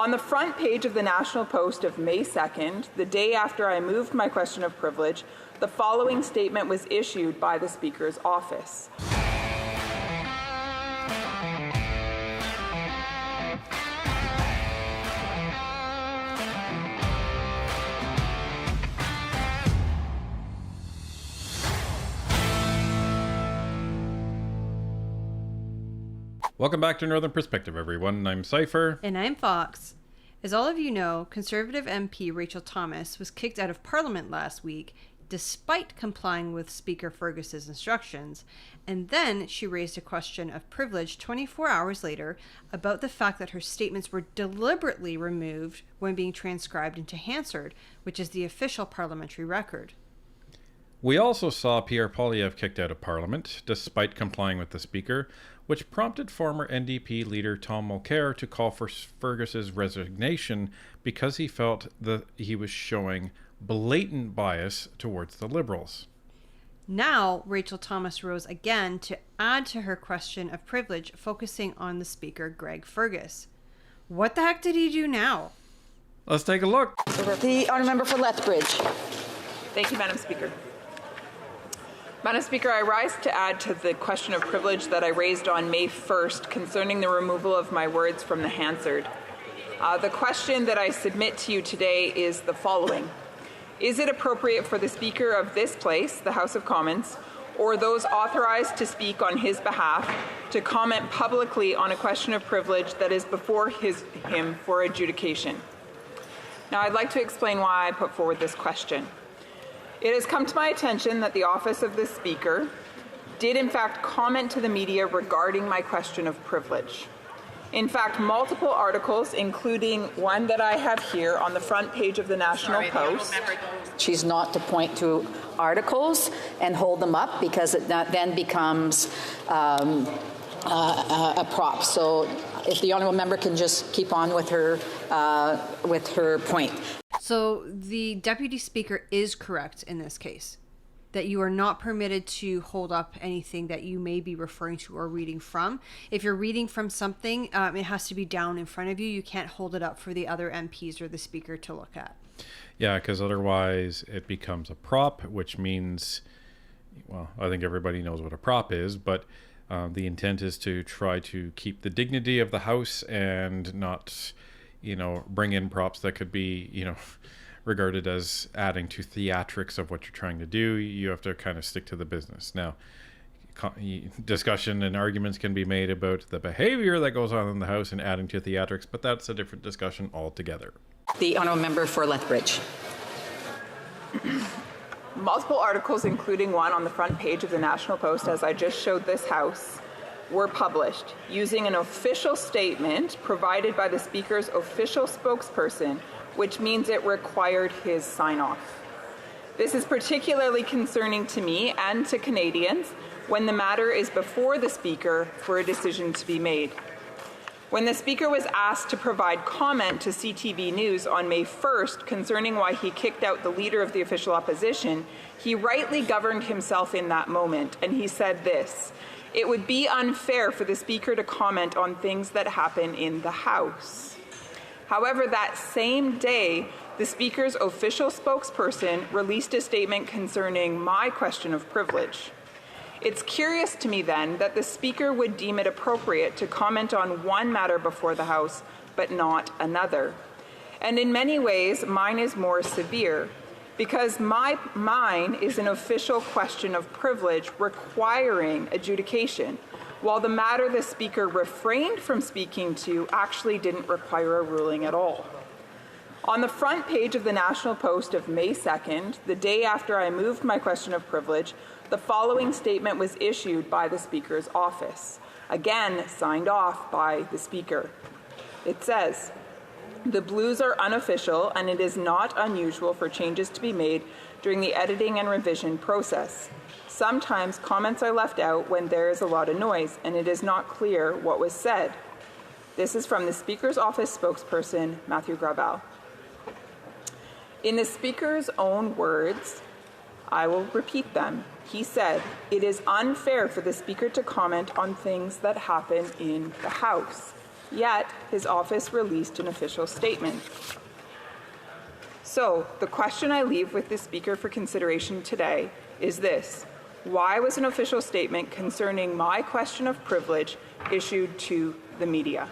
On the front page of the National Post of May 2nd, the day after I moved my question of privilege, the following statement was issued by the Speaker's office. Welcome back to Northern Perspective, everyone. I'm Cypher. And I'm Fox. As all of you know, Conservative MP Rachael Thomas was kicked out of Parliament last week despite complying with Speaker Fergus's instructions, and then she raised a question of privilege 24 hours later about the fact that her statements were deliberately removed when being transcribed into Hansard, which is the official parliamentary record. We also saw Pierre Poilievre kicked out of Parliament, despite complying with the Speaker, which prompted former NDP leader Tom Mulcair to call for Fergus's resignation because he felt that he was showing blatant bias towards the Liberals. Now, Rachael Thomas rose again to add to her question of privilege, focusing on the Speaker, Greg Fergus. What the heck did he do now? Let's take a look. The Honourable Member for Lethbridge. Thank you, Madam Speaker. Madam Speaker, I rise to add to the question of privilege that I raised on May 1st concerning the removal of my words from the Hansard. The question that I submit to you today is the following. Is it appropriate for the Speaker of this place, the House of Commons, or those authorized to speak on his behalf, to comment publicly on a question of privilege that is before him for adjudication? Now, I'd like to explain why I put forward this question. It has come to my attention that the office of the Speaker did in fact comment to the media regarding my question of privilege. In fact, multiple articles, including one that I have here on the front page of the National Post. She's not to point to articles and hold them up because it then becomes a prop. So if the Honourable Member can just keep on with her point. So the Deputy Speaker is correct in this case, that you are not permitted to hold up anything that you may be referring to or reading from. If you're reading from something, it has to be down in front of you. You can't hold it up for the other MPs or the Speaker to look at. Yeah, because otherwise it becomes a prop, which means, well, I think everybody knows what a prop is, but the intent is to try to keep the dignity of the House and not, bring in props that could be, regarded as adding to theatrics of what you're trying to do. You have to kind of stick to the business. Now, discussion and arguments can be made about the behavior that goes on in the House and adding to theatrics, but that's a different discussion altogether. The Honourable Member for Lethbridge. Multiple articles, including one on the front page of the National Post, as I just showed this House, were published using an official statement provided by the Speaker's official spokesperson, which means it required his sign-off. This is particularly concerning to me and to Canadians when the matter is before the Speaker for a decision to be made. When the Speaker was asked to provide comment to CTV News on May 1st concerning why he kicked out the leader of the official opposition, he rightly governed himself in that moment, and he said this: "It would be unfair for the Speaker to comment on things that happen in the House." However, that same day, the Speaker's official spokesperson released a statement concerning my question of privilege. It's curious to me then that the Speaker would deem it appropriate to comment on one matter before the House, but not another. And in many ways, mine is more severe, because mine is an official question of privilege requiring adjudication, while the matter the Speaker refrained from speaking to actually didn't require a ruling at all. On the front page of the National Post of May 2nd, the day after I moved my question of privilege, the following statement was issued by the Speaker's office, again signed off by the Speaker. It says, "The Blues are unofficial, and it is not unusual for changes to be made during the editing and revision process. Sometimes comments are left out when there is a lot of noise and it is not clear what was said." This is from the Speaker's office spokesperson, Matthew Gravel. In the Speaker's own words, I will repeat them. He said, "It is unfair for the Speaker to comment on things that happen in the House." Yet, his office released an official statement. So, the question I leave with the Speaker for consideration today is this: why was an official statement concerning my question of privilege issued to the media?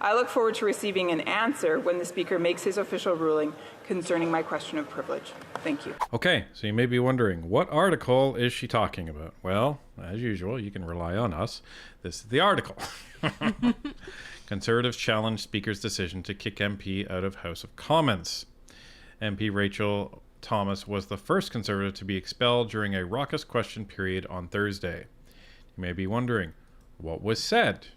I look forward to receiving an answer when the Speaker makes his official ruling concerning my question of privilege. Thank you. Okay, so you may be wondering, what article is she talking about? Well, as usual, you can rely on us. This is the article. Conservatives challenge Speaker's decision to kick MP out of House of Commons. MP Rachael Thomas was the first Conservative to be expelled during a raucous question period on Thursday. You may be wondering, what was said?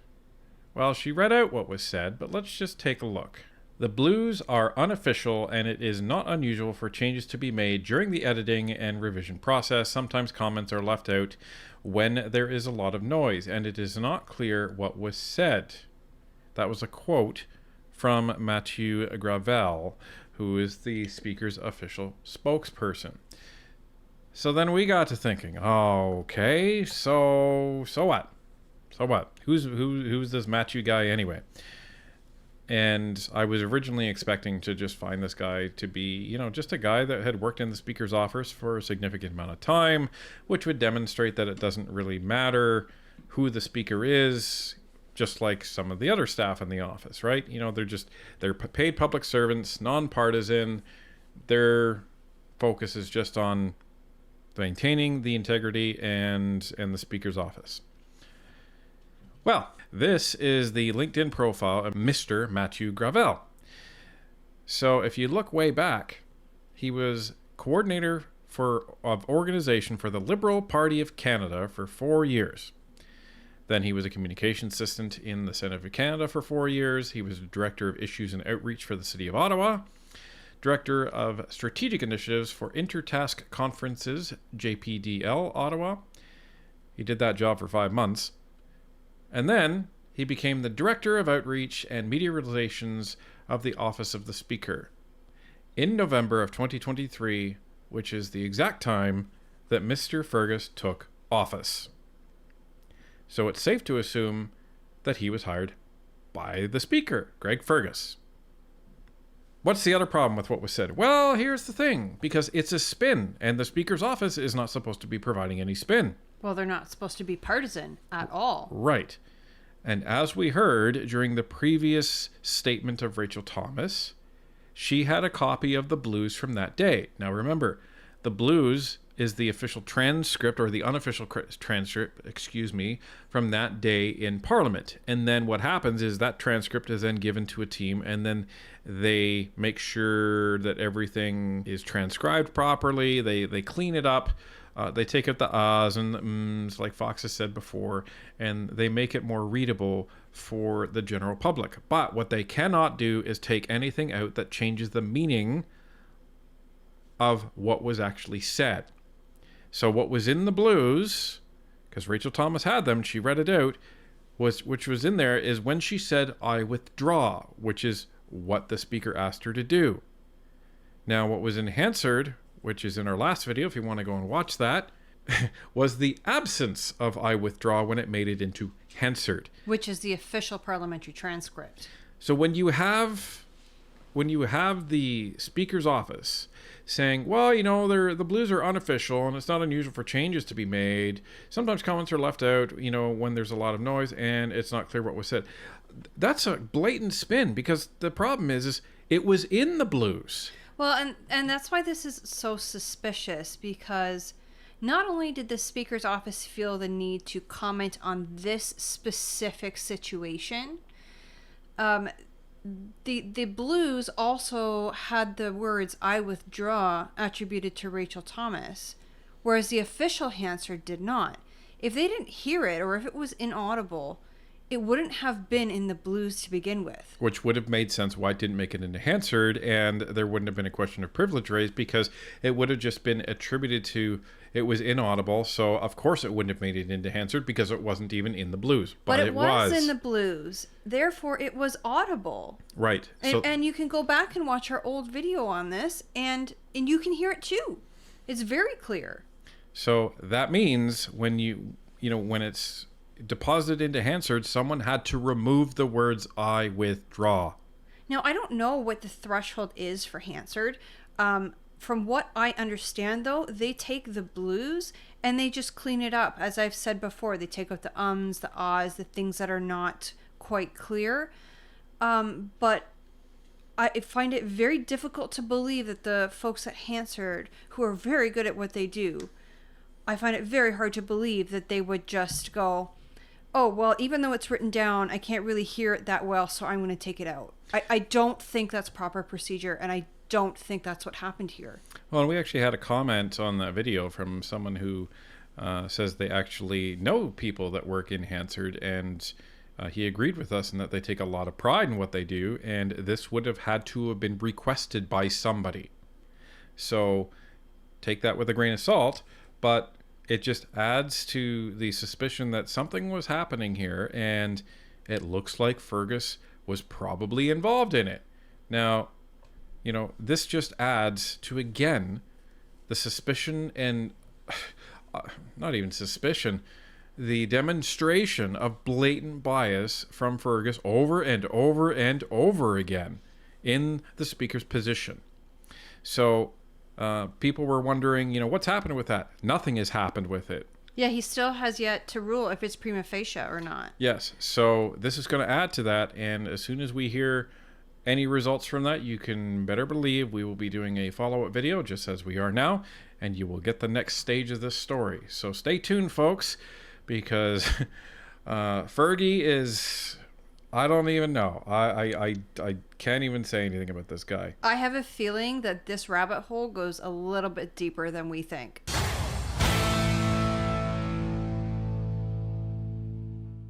Well, she read out what was said, but let's just take a look. The Blues are unofficial, and it is not unusual for changes to be made during the editing and revision process. Sometimes comments are left out when there is a lot of noise, and it is not clear what was said. That was a quote from Mathieu Gravel, who is the Speaker's official spokesperson. So then we got to thinking, okay, so what? So what? Who's this Mathieu guy anyway? And I was originally expecting to just find this guy to be, just a guy that had worked in the Speaker's office for a significant amount of time, which would demonstrate that it doesn't really matter who the Speaker is, just like some of the other staff in the office, right? They're paid public servants, nonpartisan. Their focus is just on maintaining the integrity and the Speaker's office. Well, this is the LinkedIn profile of Mr. Mathieu Gravel. So if you look way back, he was coordinator of organization for the Liberal Party of Canada for 4 years. Then he was a communications assistant in the Senate of Canada for 4 years. He was director of issues and outreach for the City of Ottawa, director of strategic initiatives for Intertask Conferences, JPDL, Ottawa. He did that job for 5 months. And then he became the Director of Outreach and Media Relations of the Office of the Speaker in November of 2023, which is the exact time that Mr. Fergus took office. So it's safe to assume that he was hired by the Speaker, Greg Fergus. What's the other problem with what was said? Well, here's the thing, because it's a spin, and the Speaker's office is not supposed to be providing any spin. Well, they're not supposed to be partisan at all. Right. And as we heard during the previous statement of Rachael Thomas, she had a copy of the Blues from that day. Now remember, the Blues is the official transcript, or the unofficial transcript, from that day in Parliament. And then what happens is that transcript is then given to a team, and then they make sure that everything is transcribed properly. They clean it up. They take out the ahs and the ums, like Fox has said before, and they make it more readable for the general public. But what they cannot do is take anything out that changes the meaning of what was actually said. So what was in the Blues, because Rachael Thomas had them, she read it out, which was in there, is when she said, "I withdraw," which is what the Speaker asked her to do. Now, what was in Hansard, which is in our last video, if you want to go and watch that, was the absence of "I withdraw" when it made it into Hansard. Which is the official parliamentary transcript. So when you have the Speaker's office saying, well, the Blues are unofficial and it's not unusual for changes to be made. Sometimes comments are left out, when there's a lot of noise and it's not clear what was said. That's a blatant spin, because the problem is it was in the Blues. Well, and that's why this is so suspicious, because not only did the Speaker's office feel the need to comment on this specific situation, the Blues also had the words "I withdraw" attributed to Rachael Thomas, whereas the official Hansard did not. If they didn't hear it, or if it was inaudible, it wouldn't have been in the Blues to begin with. Which would have made sense why it didn't make it into Hansard, and there wouldn't have been a question of privilege raised, because it would have just been attributed to it was inaudible, so of course it wouldn't have made it into Hansard because it wasn't even in the Blues. But it was in the Blues, therefore it was audible. Right. And you can go back and watch our old video on this, and you can hear it too. It's very clear. So that means when when it's deposited into Hansard, someone had to remove the words "I withdraw." Now, I don't know what the threshold is for Hansard. From what I understand, though, they take the blues and they just clean it up. As I've said before, they take out the ums, the ahs, the things that are not quite clear. But I find it very difficult to believe that the folks at Hansard, who are very good at what they do, I find it very hard to believe that they would just go, oh, well, even though it's written down, I can't really hear it that well, so I'm going to take it out. I don't think that's proper procedure, and I don't think that's what happened here. Well, and we actually had a comment on that video from someone who says they actually know people that work in Hansard, and he agreed with us in that they take a lot of pride in what they do, and this would have had to have been requested by somebody. So take that with a grain of salt, but it just adds to the suspicion that something was happening here, and it looks like Fergus was probably involved in it. Now, this just adds to, again, the suspicion and not even suspicion, the demonstration of blatant bias from Fergus over and over and over again in the speaker's position. So people were wondering, what's happened with that? Nothing has happened with it. Yeah, he still has yet to rule if it's prima facie or not. Yes, so this is going to add to that, and as soon as we hear any results from that, you can better believe we will be doing a follow-up video, just as we are now, and you will get the next stage of this story. So stay tuned, folks, because Fergie is... I don't even know. I can't even say anything about this guy. I have a feeling that this rabbit hole goes a little bit deeper than we think.